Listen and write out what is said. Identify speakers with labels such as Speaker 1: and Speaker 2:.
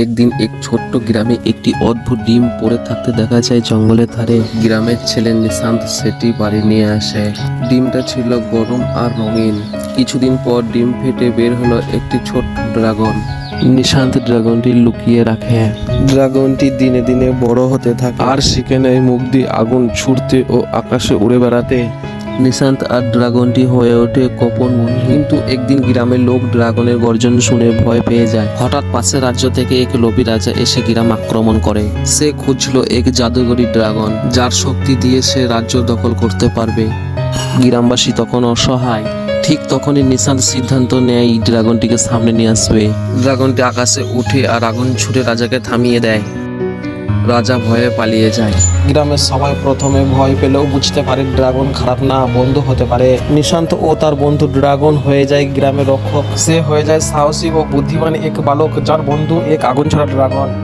Speaker 1: একদিন এক ছোট্ট গ্রামে একটি অদ্ভুত ডিম পড়ে থাকতে দেখা যায় জঙ্গলের ধারে। গ্রামের ছেলে নিশান্ত সেটি বাড়ি নিয়ে আসে। ডিমটা ছিল গরম আর রঙিন। কিছুদিন পর ডিম ফেটে বের হলো একটি ছোট্ট ড্রাগন। নিশান্ত ড্রাগনটি লুকিয়ে রাখে। ড্রাগনটি দিনে দিনে বড় হতে থাকে আর শিখে নেয় মুখ দিয়ে আগুন ছুটতে ও আকাশে উড়ে বেড়াতে। নিশান্ত আর ড্রাগনটি হয়ে ওঠে গোপন বন্ধু। কিন্তু একদিন গ্রামের লোক ড্রাগনের গর্জন শুনে ভয় পেয়ে যায়। হঠাৎ পাশের রাজ্য থেকে এক লোভী রাজা এসে গ্রাম আক্রমণ করে। সে খুঁজল এক জাদুকরী ড্রাগন, যার শক্তি দিয়ে সে রাজ্য দখল করতে পারবে। গ্রামবাসী তখন অসহায়। ঠিক তখনই নিশান্ত সিদ্ধান্ত নেয় ড্রাগনটিকে সামনে নিয়ে আসবে। ড্রাগনটি আকাশে উঠে আর আগুন ছুটে রাজাকে থামিয়ে দেয়। রাজা ভয়ে পালিয়ে যায়। গ্রামের সবাই প্রথমে ভয় পেলেও বুঝতে পারে ড্রাগন খারাপ না, বন্ধু হতে পারে। নিশান্ত ও তার বন্ধু ড্রাগন হয়ে যায় গ্রামের রক্ষক। সে হয়ে যায় সাহসী ও বুদ্ধিমান এক বালক, যার বন্ধু এক আগুন ছড়া ড্রাগন।